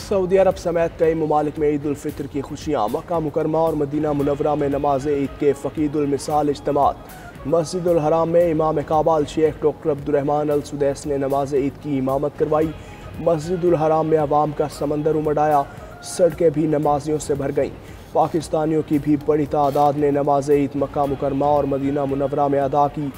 Saudi अरब समेत कई ममालिक में ईद उल फितर की खुशियाँ। मक्का मुकरमा और मदीना मुनव्वरा में नमाज ईद के फ़कीदुल मिसाल इज्तिमात। मस्जिदुल हराम में इमाम काबा शेख डॉक्टर अब्दुर्रहमान अल सुदैस ने नमाज ईद की इमामत करवाई। मस्जिदुल हराम में अवाम का समंदर उमड़ आया, सड़कें भी नमाजियों से भर गईं। पाकिस्तानियों की भी बड़ी तादाद ने नमाज ईद मक्का मुकरमा और मदीना मुनव्वरा में अदा की।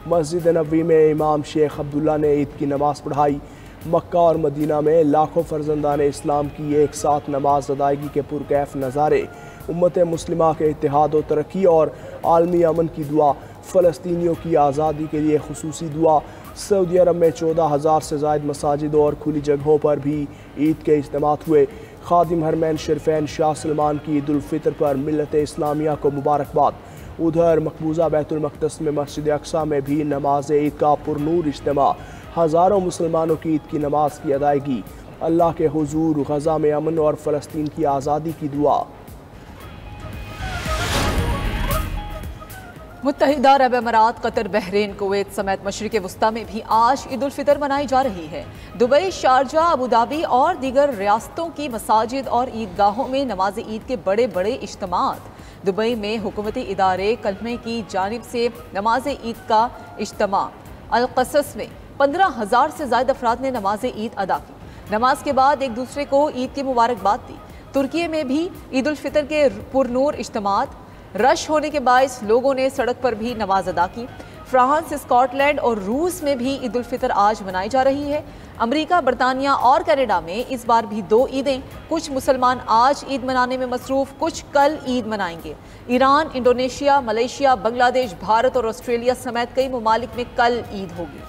मस्जिद नबवी में इमाम शेख अब्दुल्ला ने ईद की नमाज पढ़ाई। मक्का और मदीना में लाखों फर्जंदान इस्लाम की एक साथ नमाज अदायगी के पुरकैफ नज़ारे। उम्मत मुस्लिमा के इत्तेहाद और तरक्की और आलमी अमन की दुआ। फ़लस्तीनियों की आज़ादी के लिए खुसूसी दुआ। सऊदी अरब में 14,000 से ज़ायद मसाजिद और खुली जगहों पर भी ईद के इज्तिमात हुए। खादिम हरमैन शरीफैन शाह सलमान की ईद उल फितर पर मिल्लत इस्लामिया को मुबारकबाद। उधर मकबूजा बैतुल मक़दस में मस्जिद अक्सा में भी नमाज ईद का पुरनूर इज्तिमा। हज़ारों मुसलमानों की ईद की नमाज की अदायगी। अल्लाह के हुजूर गज़ा में अमन और फ़लस्तीन की आज़ादी की दुआ। मुत्तहिदा अरब अमारात, कतर, बहरीन, कुवैत समेत मशरिक़ वस्ता में भी आज ईद उल फितर मनाई जा रही है। दुबई, शारजा, अबू धाबी और दीगर रियासतों की मसाजिद और ईदगाहों में नमाज ईद के बड़े बड़े इज्तिमात। दुबई में हुकूमती इदारे कलमे की जानिब से नमाज ईद का इज्तिमा। अल-क़सस में 15,000 से ज़ायद अफराद ने नमाज ईद अदा की। नमाज के बाद एक दूसरे को ईद की मुबारकबाद दी। तुर्की में भी ईद उल फितर के पुरनूर इज्तिमात। रश होने के बायस लोगों ने सड़क पर भी नमाज अदा की। फ्रांस, स्कॉटलैंड और रूस में भी ईद उल फितर आज मनाई जा रही है। अमेरिका, बरतानिया और कनाडा में इस बार भी 2 ईदें। कुछ मुसलमान आज ईद मनाने में मसरूफ़, कुछ कल ईद मनाएंगे। Iran, Indonesia, Malaysia, Bangladesh, Bharat और ऑस्ट्रेलिया समेत कई ममालिक में कल ईद होगी।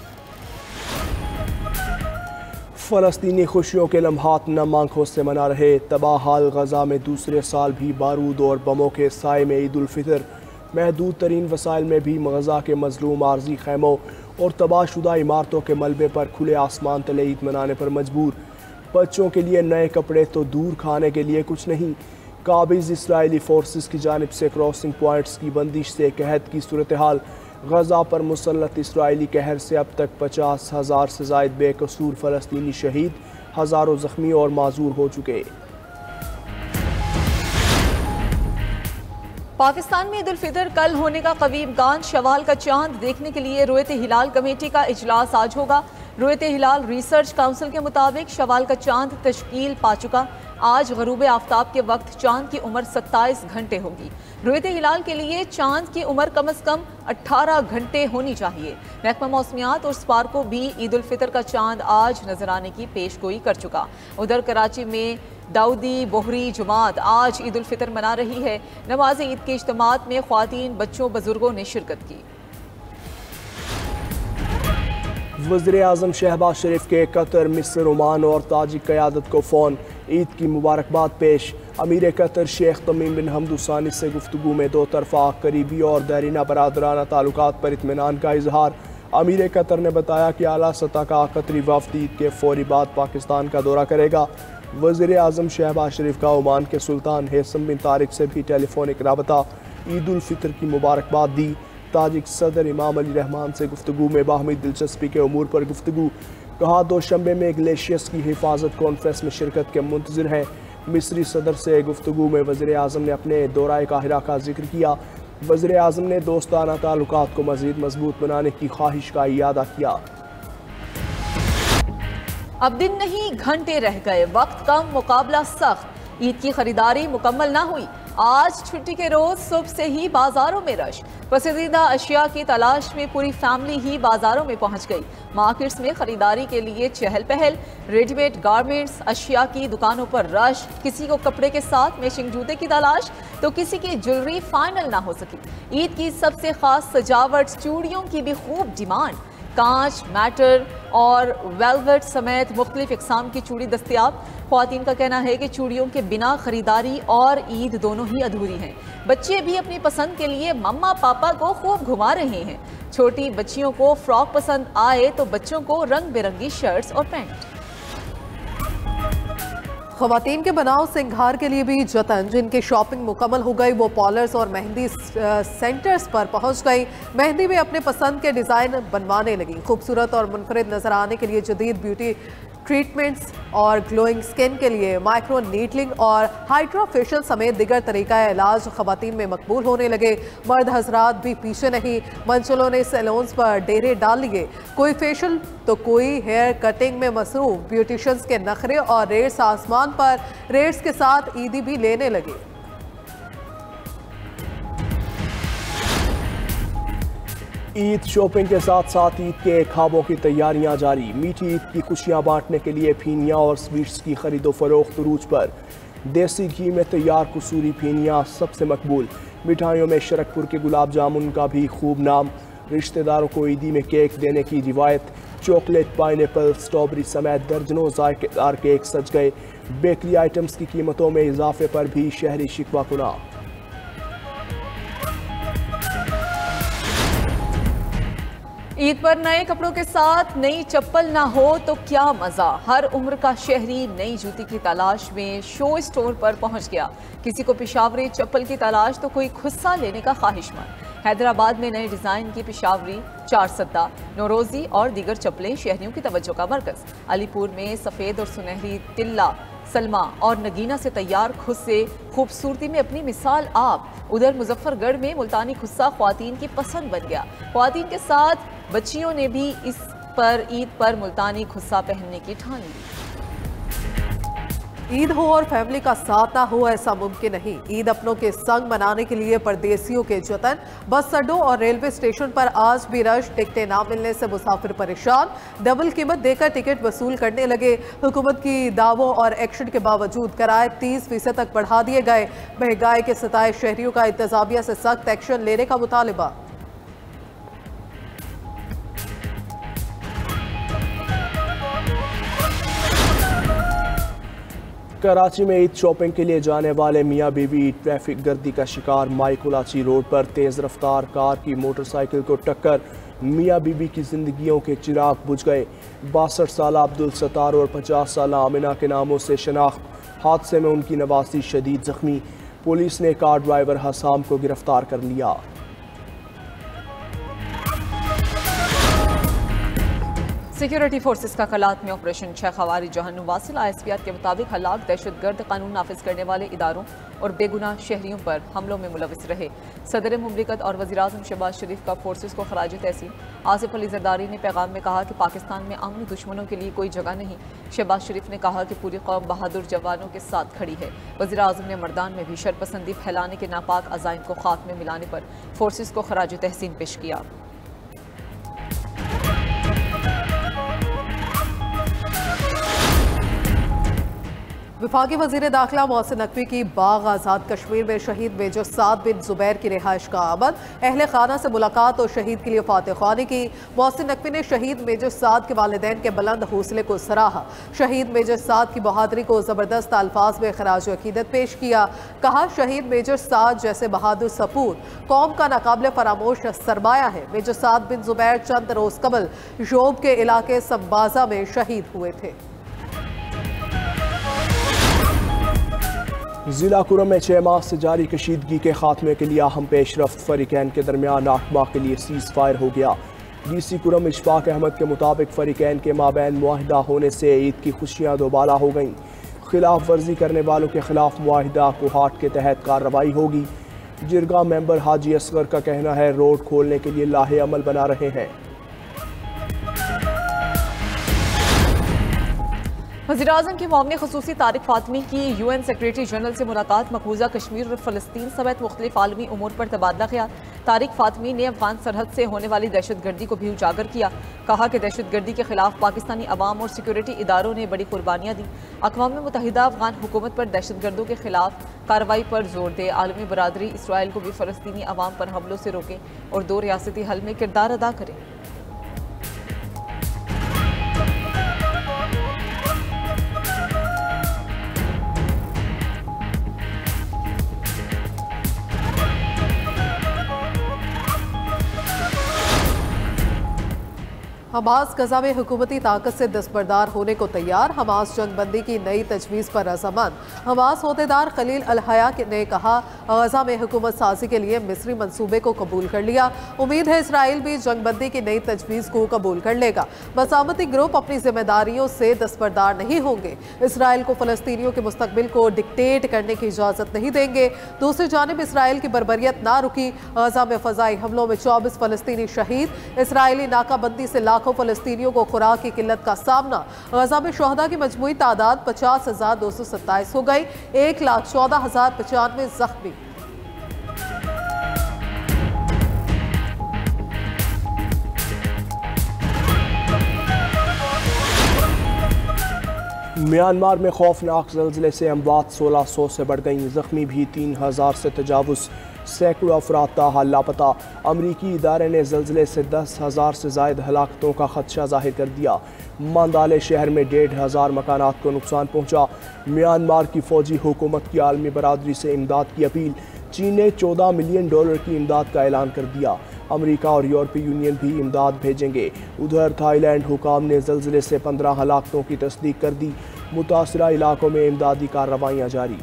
फ़लस्तीनी खुशियों के लम्हात नम आंखों से मना रहे। तबाह हाल गज़ा में दूसरे साल भी बारूद और बमों के साए में ईद उल फितर। महदूद तरीन वसाइल में भी गज़ा के मजलूम आर्जी खैमों और तबाहशुदा इमारतों के मलबे पर खुले आसमान तले ईद मनाने पर मजबूर। बच्चों के लिए नए कपड़े तो दूर, खाने के लिए कुछ नहीं। काबिज़ इसराइली फोर्सेस की जानिब से क्रॉसिंग पॉइंट्स की बंदिश से कहत की सूरत हाल। गज़ा पर मुसल्लत इसराइली कहर से अब तक 50,000 से ज़ायद बेकसूर फ़लस्तीनी शहीद, हज़ारों ज़ख्मी और माजूर हो चुके। पाकिस्तान में ईद उल फितर कल होने का कवी इम्कान। शवाल का चांद देखने के लिए रुयत हिलाल कमेटी का इजलास आज होगा। रुयत हिलाल रिसर्च काउंसिल के मुताबिक शवाल का चांद तश्कील पा चुका। आज गरूब आफ्ताब के वक्त चांद की उम्र 27 घंटे होगी। रुयत हिलाल के लिए चांद की उम्र कम से कम 18 घंटे होनी चाहिए। महकमा मौसमियात और स्पार्को भी ईद उल फितर का चांद आज नजर आने की पेशगोई कर चुका। उधर कराची में दाऊदी बोहरी जमात आज ईद उल फितर मना रही है। नमाज ईद के इज्तिमात में ख्वातीन, बच्चों, बुजुर्गों ने शिरकत की। वज़ीर आज़म शहबाज शरीफ के कतर, मिस्र, ओमान और ताजिक क़यादत को फ़ोन। ईद की मुबारकबाद पेश। अमीर कतर शेख तमीम बिन हमद सानी से गुफ्तगू में दो तरफ़ा, करीबी और देरीना बरादराना ताल्लुकात पर इत्मीनान का इजहार। अमीर कतर ने बताया कि आला सतह का कतरी वफ़द ईद के फ़ौरी बाद पाकिस्तान का दौरा करेगा। वज़ीर आज़म शहबाज शरीफ का ओमान के सुल्तान हैसम बिन तारिक से भी टेलीफोनिक रबता। ईद उल फितर की मुबारकबाद दी। ताजिक सदर इमाम अली रहमान से गुफ्तगू में बाहमी दिलचस्पी के उमूर पर गुफ्तगू। कहा, दोशंबे में ग्लेशियर्स की हिफाजत कॉन्फ्रेंस में शिरकत के मुंतज़िर हैं। मिस्री सदर से गुफ्तगू में वज़ीर आज़म ने अपने दौराए काहिरा का जिक्र किया। वज़ीर आज़म ने दोस्ताना ताल्लुकात को मज़ीद मजबूत बनाने की ख्वाहिश का इयादा किया। अब दिन नहीं घंटे रह गए, वक्त कम, मुकाबला सख्त। ईद की खरीदारी मुकम्मल ना हुई। आज छुट्टी के रोज सुबह से ही बाजारों में रश। पसंदीदा अशिया की तलाश में पूरी फैमिली ही बाजारों में पहुंच गई। मार्केट्स में खरीदारी के लिए चहल पहल। रेडीमेड गारमेंट्स अशिया की दुकानों पर रश। किसी को कपड़े के साथ मैचिंग जूते की तलाश तो किसी की ज्वेलरी फाइनल ना हो सकी। ईद की सबसे खास सजावट, चूड़ियों की भी खूब डिमांड। कांच, मैटर और वेलवेट समेत मुख्तलिफ इकसाम की चूड़ी दस्तियाब। ख्वातीन का कहना है कि चूड़ियों के बिना खरीदारी और ईद दोनों ही अधूरी हैं। बच्चे भी अपनी पसंद के लिए मम्मा पापा को खूब घुमा रहे हैं। छोटी बच्चियों को फ्रॉक पसंद आए तो बच्चों को रंग बिरंगी शर्ट्स और पैंट। ख़वातीन के बनाव सिंगार के लिए भी जतन। जिनकी शॉपिंग मुकम्मल हो गई वो पार्लर्स और मेहंदी सेंटर्स पर पहुंच गई। मेहंदी में अपने पसंद के डिज़ाइन बनवाने लगी। खूबसूरत और मुनफरिद नजर आने के लिए जदीद ब्यूटी ट्रीटमेंट्स और ग्लोइंग स्किन के लिए माइक्रो नीडलिंग और हाइड्रा फेशियल समेत दिगर तरीका इलाज खवातीन में मकबूल होने लगे। मर्द हजरात भी पीछे नहीं, मंचलों ने सैलून्स पर डेरे डाल लिए। कोई फेशियल तो कोई हेयर कटिंग में मसरूफ। ब्यूटिशियंस के नखरे और रेट्स आसमान पर, रेट्स के साथ ईदी भी लेने लगे। ईद शॉपिंग के साथ साथ ईद के ख्वाबों की तैयारियां जारी। मीठी ईद की खुशियां बांटने के लिए फीनिया और स्वीट्स की खरीदो फरोख्त रूज पर। देसी घी में तैयार कसूरी फीनिया सबसे मकबूल। मिठाइयों में शरकपुर के गुलाब जामुन का भी खूब नाम। रिश्तेदारों को ईदी में केक देने की रिवायत। चॉकलेट, पाइनएप्पल, स्ट्रॉबेरी समेत दर्जनों जायकेदार केक सज गए। बेकरी आइटम्स की कीमतों में इजाफे पर भी शहरी शिकवा कुना। ईद पर नए कपड़ों के साथ नई चप्पल ना हो तो क्या मजा। हर उम्र का शहरी नई जूती की तलाश में शो स्टोर पर पहुंच गया। किसी को पेशावरी चप्पल की तलाश तो कोई खुस्सा लेने का ख्वाहिशमंद। हैदराबाद में नए डिजाइन की पेशावरी, चार सद्दा, नौरोजी और दीगर चप्पलें शहरियों की तवज्जो का मरकज। अलीपुर में सफेद और सुनहरी तिल्ला, सलमा और नगीना से तैयार खुस्से खूबसूरती में अपनी मिसाल आप। उधर मुजफ्फरगढ़ में मुल्तानी खुस्सा ख्वातीन की पसंद बन गया। ख्वातीन के साथ बच्चियों ने भी इस पर ईद पर मुल्तानी खुस्सा पहनने की ठान ली। ईद हो और फैमिली का साथ ना हो ऐसा मुमकिन नहीं। ईद अपनों के संग मनाने के लिए परदेसियों के जतन। बस अड्डों और रेलवे स्टेशन पर आज भी रश। टिकटें ना मिलने से मुसाफिर परेशान। डबल कीमत देकर टिकट वसूल करने लगे। हुकूमत की दावों और एक्शन के बावजूद किराए 30% तक बढ़ा दिए गए। महंगाई के सताए शहरियों का इंतजामिया से सख्त एक्शन लेने का मुतालिबा। कराची में ईद शॉपिंग के लिए जाने वाले मियाँ बीवी ट्रैफिक गर्दी का शिकार। माइकुलाची रोड पर तेज़ रफ्तार कार की मोटरसाइकिल को टक्कर। मियाँ बीवी की जिंदगियों के चिराग बुझ गए। 62 साल अब्दुल सत्तार और 50 साल आमिना के नामों से शनाख्त। हादसे में उनकी नवासी शदीद जख्मी। पुलिस ने कार ड्राइवर हसाम को गिरफ्तार कर लिया। सिक्योरिटी फोर्सेस का कलात में ऑपरेशन 6 खवारी जहन्नुम वासिल। ISPR के मुताबिक हलाक दहशतगर्द कानून नाफिज करने वाले इदारों और बेगुनाह शहरियों पर हमलों में मुलविस रहे। सदर मुमलिकत और वज़ीर-ए-आज़म शहबाज शरीफ का फोर्सेस को खराज तहसीन। आसिफ अली जरदारी ने पैगाम में कहा कि पाकिस्तान में अमन दुश्मनों के लिए कोई जगह नहीं। शहबाज शरीफ ने कहा कि पूरी कौम बहादुर जवानों के साथ खड़ी है। वज़ीर-ए-आज़म ने मर्दान में भी शरपसंदी फैलाने के नापाक अज़ाइम को खात्मे मिलाने पर फोर्सेस को खराज तहसीन पेश किया। वफाकी वज़ीर दाखिला मोहसिन नकवी की बाग आज़ाद कश्मीर में शहीद मेजर साद बिन जुबैर की रिहाइश का आमद। अहले खाना से मुलाकात और शहीद के लिए फातह ख्वानी की। मोहसिन नकवी ने शहीद मेजर साद के वालिदैन के बुलंद हौसले को सराहा। शहीद मेजर साद की बहादुरी को ज़बरदस्त अल्फाज में खराज अकीदत पेश किया। कहा, शहीद मेजर साद जैसे बहादुर सपूत कौम का नाकाबिल फरामोश सरमाया है। मेजर साद बिन जुबैर चंद रोज कबल योब के इलाके संबाजा में शहीद हुए थे। जिला कुरम में 6 माह से जारी कशीदगी के खात्मे के लिए अहम पेशरफ्त। फरीकैन के दरमियान 8 माह के लिए सीज फायर हो गया। DC कुरम इशफाक अहमद के मुताबिक फरीकैन के माबैन मुआहिदा होने से ईद की खुशियाँ दोबारा हो गईं। खिलाफ वर्जी करने वालों के खिलाफ मुआहिदा कोहाट के तहत कार्रवाई होगी। जिरगा मेंबर हाजी असगर का कहना है रोड खोलने के लिए लाहे अमल बना रहे हैं। वज़ीर-ए-आज़म की मामले ख़ुसूसी तारिक फ़ातमी की UN सेक्रेटरी जनरल से मुलाकात। मकबूजा कश्मीर और फ़लस्तीन समेत मुख्तलिफ आलमी उमूर पर तबादला ख्याल। तारिक फ़ातमी ने अफ़गान सरहद से होने वाली दहशतगर्दी को भी उजागर किया। कहा कि दहशतगर्दी के खिलाफ पाकिस्तानी अवाम और सिक्योरिटी इदारों ने बड़ी कुर्बानियाँ दी। अक़वाम मुत्तहिदा अफ़गान हुकूमत पर दहशतगर्दों के खिलाफ कार्रवाई पर जोर दे। आलमी बरादरी इसराइल को भी फ़लस्तीनी अवाम पर हमलों से रोके और 2 रियासती हल में किरदार अदा करे। हमास गजा में हुकूमती ताकत से दस्तबरदार होने को तैयार, हमास जंगबंदी की नई तजवीज़ पर रजामंद। हमास होदेदार खलील अल हया ने कहा, गजा में हुकूमत साजी के लिए मिस्री मंसूबे को कबूल कर लिया। उम्मीद है इसराइल भी जंगबंदी की नई तजवीज़ को कबूल कर लेगा। मसामती ग्रुप अपनी जिम्मेदारियों से दस्तबरदार नहीं होंगे। इसराइल को फ़लस्तीनियों के मुस्तकबिल को डिक्टेट करने की इजाज़त नहीं देंगे। दूसरी जानिब इसराइल की बर्बरियत ना रुकी, गजा में फ़ज़ाई हमलों में 24 फ़लस्तीनी शहीद। इसराइली नाकाबंदी से लाखों फ़लस्तीनियों को खुराक की किल्लत का सामना। गजा में शहदा की मजमूई तादाद 50,227 हो गई, 1,14,095 जख्मी। म्यांमार में खौफनाक ज़लज़ले से अमवात 1600 से बढ़ गई, जख्मी भी 3000 से तजावुज़, सैकड़ों अफराद ताहाल लापता। अमरीकी इदारे ने ज़लज़ले से 10,000 से ज़ायद हलाकतों का खदशा जाहिर कर दिया। मांदाले शहर में 1,500 मकानात को नुकसान पहुँचा। म्यांमार की फ़ौजी हुकूमत की आलमी बरादरी से इमदाद की अपील। चीन ने $14 मिलियन की इमदाद का ऐलान कर दिया। अमेरिका और यूरोपीय यूनियन भी इमदाद भेजेंगे। उधर थाईलैंड हुकाम ने ज़लज़ले से 15 हलाकतों की तस्दीक कर दी। मुतासरा इलाकों में इमदादी कार्रवाइयाँ जारी।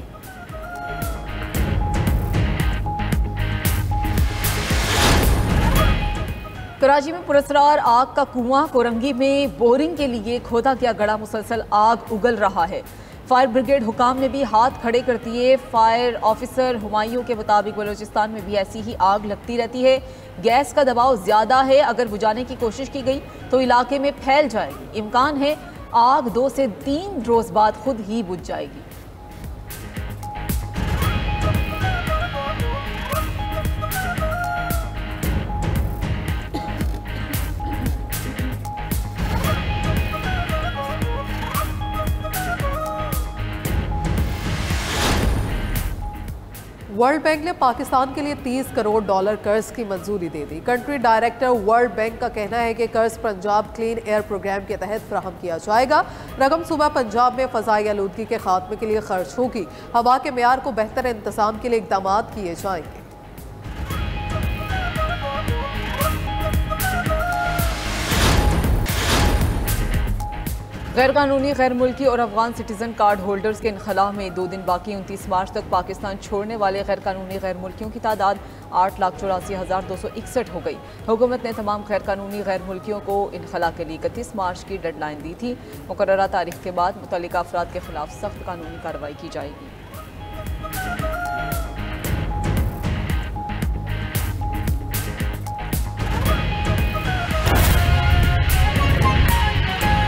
कराची में पुरस्कार आग का कुआं, कोरंगी में बोरिंग के लिए खोदा गया गड़ा मुसलसल आग उगल रहा है। फायर ब्रिगेड हुकाम ने भी हाथ खड़े कर दिए। फायर ऑफिसर हुमायूं के मुताबिक बलूचिस्तान में भी ऐसी ही आग लगती रहती है। गैस का दबाव ज़्यादा है, अगर बुझाने की कोशिश की गई तो इलाके में फैल जाएगी। इम्कान है आग 2 से 3 रोज़ बाद खुद ही बुझ जाएगी। वर्ल्ड बैंक ने पाकिस्तान के लिए $30 करोड़ कर्ज की मंजूरी दे दी। कंट्री डायरेक्टर वर्ल्ड बैंक का कहना है कि कर्ज पंजाब क्लीन एयर प्रोग्राम के तहत फ्राहम किया जाएगा। रकम सूबा पंजाब में फ़ज़ाई आलूदगी के खात्मे के लिए खर्च होगी। हवा के मेयार को बेहतर इंतजाम के लिए इक़दाम किए जाएंगे। गैर कानूनी, गैर मुल्की और अफगान सिटीजन कार्ड होल्डर्स के इनखला में 2 दिन बाकी। 29 मार्च तक पाकिस्तान छोड़ने वाले गैर कानूनी गैर मुल्कियों की तादाद 8,84,261 हो गई। हुकूमत ने तमाम गैर कानूनी गैर मुल्कियों को इनखला के लिए 31 मार्च की डेडलाइन दी थी। मुकर्ररा तारीख के बाद मुतल्लिका अफराद के खिलाफ सख्त कानूनी कार्रवाई की जाएगी।